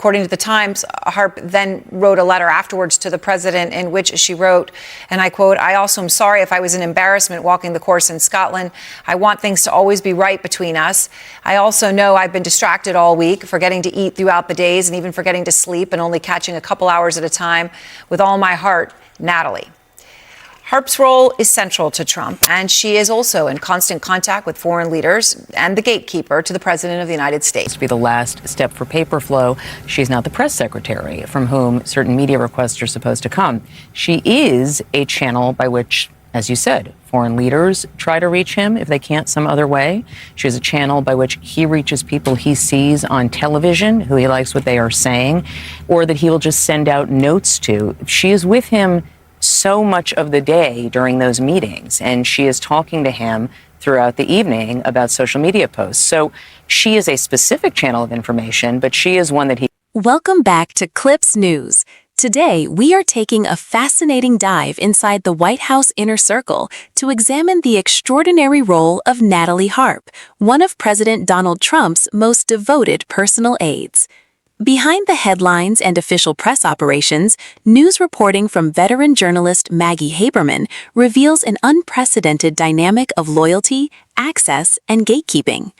According to the Times, Harp then wrote a letter afterwards to the president in which she wrote, and I quote, "I also am sorry if I was an embarrassment walking the course in Scotland. I want things to always be right between us. I also know I've been distracted all week, forgetting to eat throughout the days and even forgetting to sleep and only catching a couple hours at a time. With all my heart, Natalie." Harp's role is central to Trump, and she is also in constant contact with foreign leaders and the gatekeeper to the president of the United States. To be the last step for paper flow, she's not the press secretary from whom certain media requests are supposed to come. She is a channel by which, as you said, foreign leaders try to reach him if they can't some other way. She is a channel by which he reaches people he sees on television who he likes what they are saying, or that he will just send out notes to. She is with him so much of the day during those meetings, and she is talking to him throughout the evening about social media posts. So she is a specific channel of information, but she is one that he... Welcome back to Clips News. Today, we are taking a fascinating dive inside the White House inner circle to examine the extraordinary role of Natalie Harp, one of President Donald Trump's most devoted personal aides. Behind the headlines and official press operations, news reporting from veteran journalist Maggie Haberman reveals an unprecedented dynamic of loyalty, access, and gatekeeping.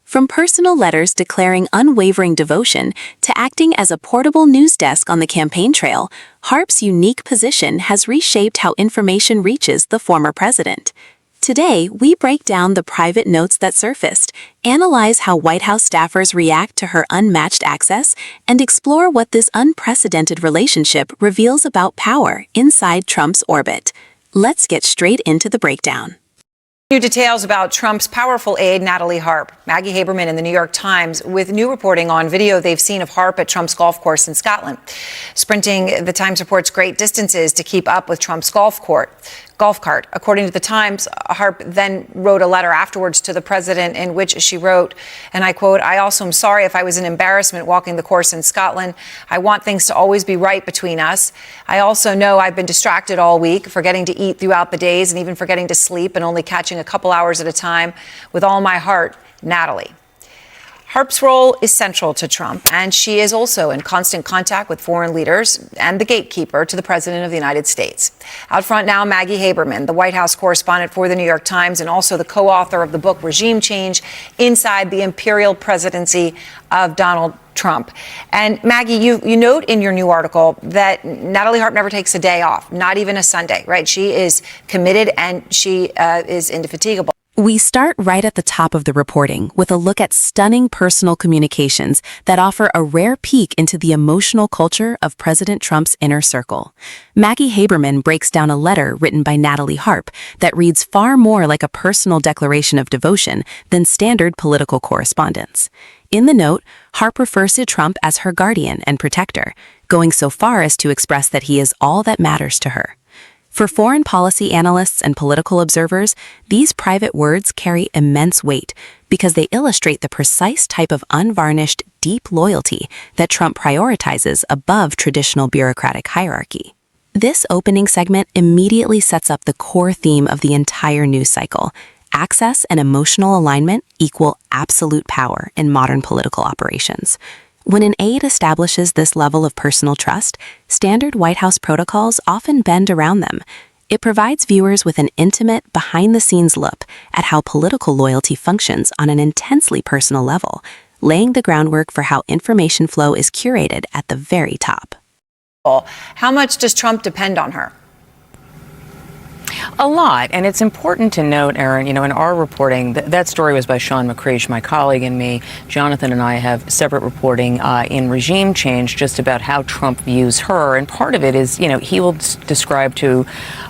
From personal letters declaring unwavering devotion to acting as a portable news desk on the campaign trail, Harp's unique position has reshaped how information reaches the former president. Today, we break down the private notes that surfaced, analyze how White House staffers react to her unmatched access, and explore what this unprecedented relationship reveals about power inside Trump's orbit. Let's get straight into the breakdown. New details about Trump's powerful aide, Natalie Harp. Maggie Haberman in the New York Times with new reporting on video they've seen of Harp at Trump's golf course in Scotland. Sprinting, the Times reports, great distances to keep up with Trump's golf cart. According to the Times, Harp then wrote a letter afterwards to the president in which she wrote, and I quote, "I also am sorry if I was an embarrassment walking the course in Scotland. I want things to always be right between us. I also know I've been distracted all week, forgetting to eat throughout the days and even forgetting to sleep and only catching a couple hours at a time. With all my heart, Natalie." Harp's role is central to Trump, and she is also in constant contact with foreign leaders and the gatekeeper to the president of the United States. Out front now, Maggie Haberman, the White House correspondent for the New York Times and also the co-author of the book Regime Change: Inside the Imperial Presidency of Donald Trump. And Maggie, you note in your new article that Natalie Harp never takes a day off, not even a Sunday, right? She is committed and she is indefatigable. We start right at the top of the reporting with a look at stunning personal communications that offer a rare peek into the emotional culture of President Trump's inner circle. Maggie Haberman breaks down a letter written by Natalie Harp that reads far more like a personal declaration of devotion than standard political correspondence. In the note, Harp refers to Trump as her guardian and protector, going so far as to express that he is all that matters to her. For foreign policy analysts and political observers, these private words carry immense weight because they illustrate the precise type of unvarnished, deep loyalty that Trump prioritizes above traditional bureaucratic hierarchy. This opening segment immediately sets up the core theme of the entire news cycle. Access and emotional alignment equal absolute power in modern political operations. When an aide establishes this level of personal trust, standard White House protocols often bend around them. It provides viewers with an intimate, behind-the-scenes look at how political loyalty functions on an intensely personal level, laying the groundwork for how information flow is curated at the very top. How much does Trump depend on her? A lot. And it's important to note, Aaron, in our reporting, that story was by Sean McCreesh, my colleague, and me. Jonathan and I have separate reporting in Regime Change just about how Trump views her. And part of it is, he will describe to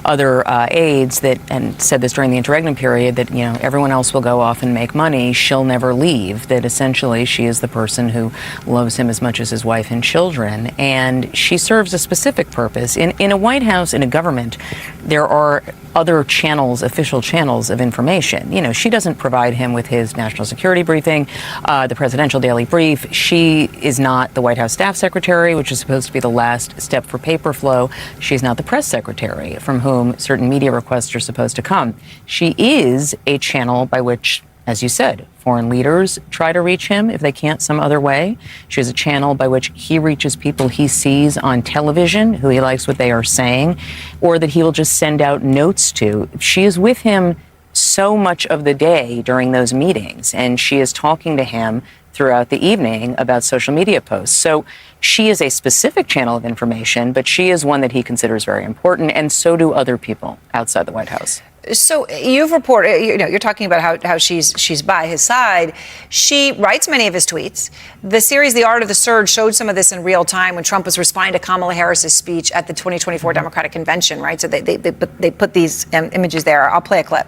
other aides that, and said this during the interregnum period, that, everyone else will go off and make money. She'll never leave. That essentially she is the person who loves him as much as his wife and children. And she serves a specific purpose. In a White House, in a government, there are other channels, official channels of information. She doesn't provide him with his national security briefing, the presidential daily brief. She is not the White House staff secretary, which is supposed to be the last step for paper flow. She's not the press secretary from whom certain media requests are supposed to come. She is a channel by which, as you said, foreign leaders try to reach him if they can't some other way. She has a channel by which he reaches people he sees on television who he likes what they are saying, or that he will just send out notes to. She is with him so much of the day during those meetings, and she is talking to him throughout the evening about social media posts. So she is a specific channel of information, but she is one that he considers very important, and so do other people outside the White House. So you've reported, you're talking about how she's by his side. She writes many of his tweets. The series The Art of the Surge showed some of this in real time when Trump was responding to Kamala Harris's speech at the 2024 Democratic Convention, right? So they put these images there. I'll play a clip.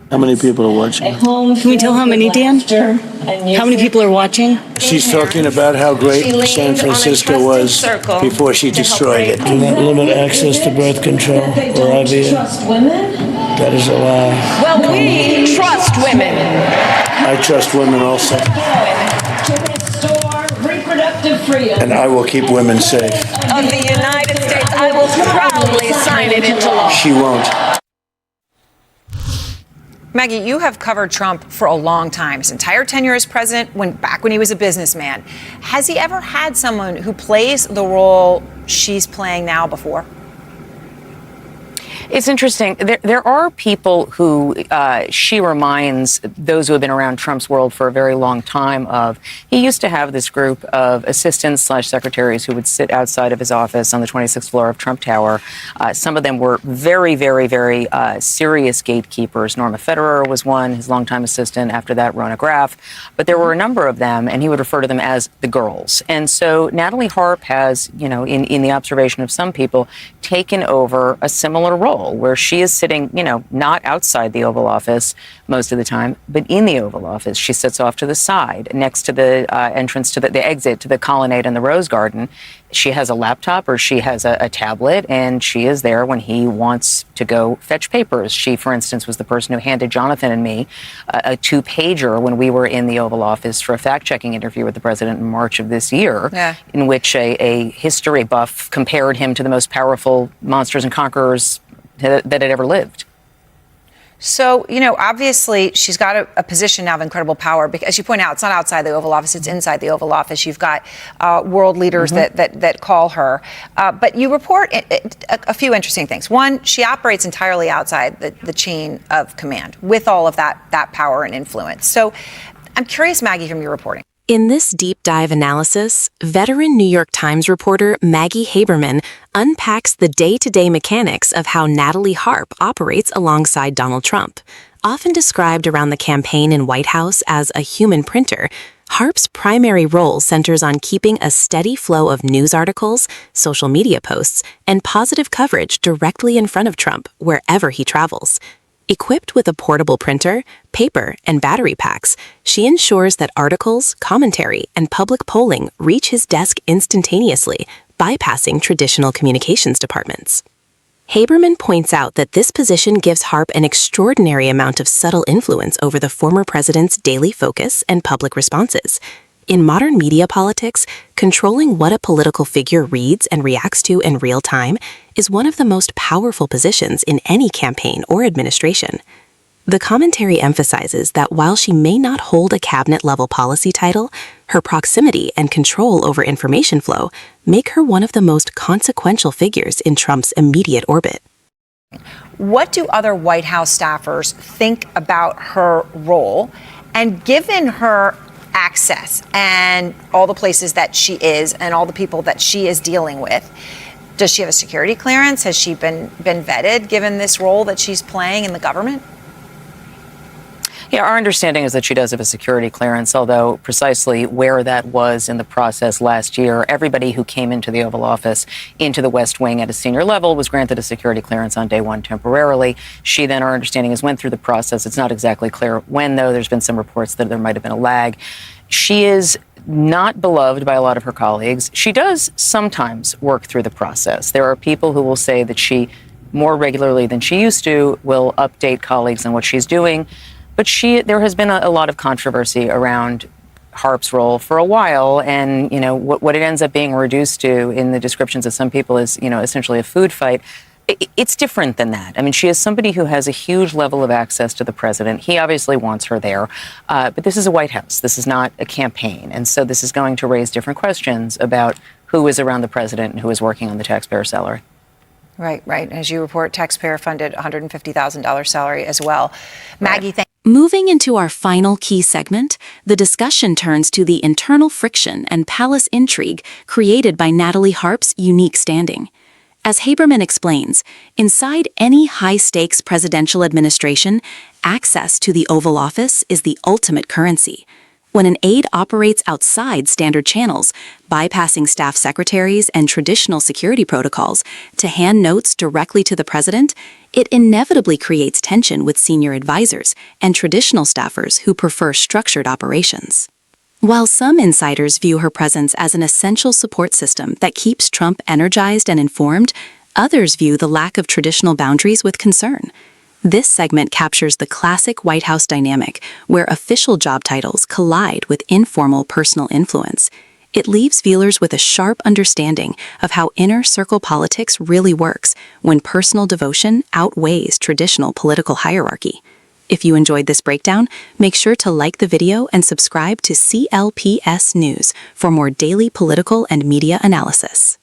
How many people are watching? Can we tell how many, Dan? How many people are watching? She's talking about how great San Francisco was before she destroyed it. Do not limit access to birth control or IVF. That is a lie. Well, we trust women. I trust women also. To restore reproductive freedom And I will keep women safe. of the United States. I will proudly sign it into law. She won't. Maggie, you have covered Trump for a long time. His entire tenure as president, back when he was a businessman. Has he ever had someone who plays the role she's playing now before? It's interesting. There are people who she reminds those who have been around Trump's world for a very long time of. He used to have this group of assistants/secretaries who would sit outside of his office on the 26th floor of Trump Tower. Some of them were very, very, very serious gatekeepers. Norma Federer was one, his longtime assistant. After that, Rona Graff. But there were a number of them, and he would refer to them as the girls. And so Natalie Harp has, in the observation of some people, taken over a similar role, where she is sitting, not outside the Oval Office most of the time, but in the Oval Office. She sits off to the side next to the entrance to the exit to the colonnade and the Rose Garden. She has a laptop or she has a tablet, and she is there when he wants to go fetch papers. She, for instance, was the person who handed Jonathan and me a 2-pager when we were in the Oval Office for a fact-checking interview with the president in March of this year, in which a history buff compared him to the most powerful monsters and conquerors that had ever lived. So, obviously she's got a position now of incredible power because, as you point out, it's not outside the Oval Office, it's inside the Oval Office. You've got world leaders that call her. But you report a few interesting things. One, she operates entirely outside the chain of command with all of that power and influence. So I'm curious, Maggie, from your reporting. In this deep dive analysis, veteran New York Times reporter Maggie Haberman unpacks the day-to-day mechanics of how Natalie Harp operates alongside Donald Trump. Often described around the campaign and White House as a human printer, Harp's primary role centers on keeping a steady flow of news articles, social media posts, and positive coverage directly in front of Trump wherever he travels. Equipped with a portable printer, paper, and battery packs, she ensures that articles, commentary, and public polling reach his desk instantaneously, bypassing traditional communications departments. Haberman points out that this position gives Harp an extraordinary amount of subtle influence over the former president's daily focus and public responses. In modern media politics, controlling what a political figure reads and reacts to in real time is one of the most powerful positions in any campaign or administration. The commentary emphasizes that while she may not hold a cabinet-level policy title, her proximity and control over information flow make her one of the most consequential figures in Trump's immediate orbit. What do other White House staffers think about her role? And given her access and all the places that she is and all the people that she is dealing with, does she have a security clearance? Has she been vetted given this role that she's playing in the government? Yeah, our understanding is that she does have a security clearance, although precisely where that was in the process last year, everybody who came into the Oval Office, into the West Wing at a senior level, was granted a security clearance on day one temporarily. She then, our understanding is, went through the process. It's not exactly clear when, though. There's been some reports that there might have been a lag. She is not beloved by a lot of her colleagues. She does sometimes work through the process. There are people who will say that she, more regularly than she used to, will update colleagues on what she's doing. But there has been a lot of controversy around Harp's role for a while, and what it ends up being reduced to in the descriptions of some people is essentially a food fight. It's different than that. I mean, she is somebody who has a huge level of access to the president. He obviously wants her there. But this is a White House. This is not a campaign. And so this is going to raise different questions about who is around the president and who is working on the taxpayer salary. Right. As you report, taxpayer-funded $150,000 salary as well. Maggie, thank you. Moving into our final key segment, the discussion turns to the internal friction and palace intrigue created by Natalie Harp's unique standing. As Haberman explains, inside any high-stakes presidential administration, access to the Oval Office is the ultimate currency. When an aide operates outside standard channels, bypassing staff secretaries and traditional security protocols to hand notes directly to the president, it inevitably creates tension with senior advisors and traditional staffers who prefer structured operations. While some insiders view her presence as an essential support system that keeps Trump energized and informed, others view the lack of traditional boundaries with concern. This segment captures the classic White House dynamic, where official job titles collide with informal personal influence. It leaves viewers with a sharp understanding of how inner circle politics really works when personal devotion outweighs traditional political hierarchy. If you enjoyed this breakdown, make sure to like the video and subscribe to CLPS News for more daily political and media analysis.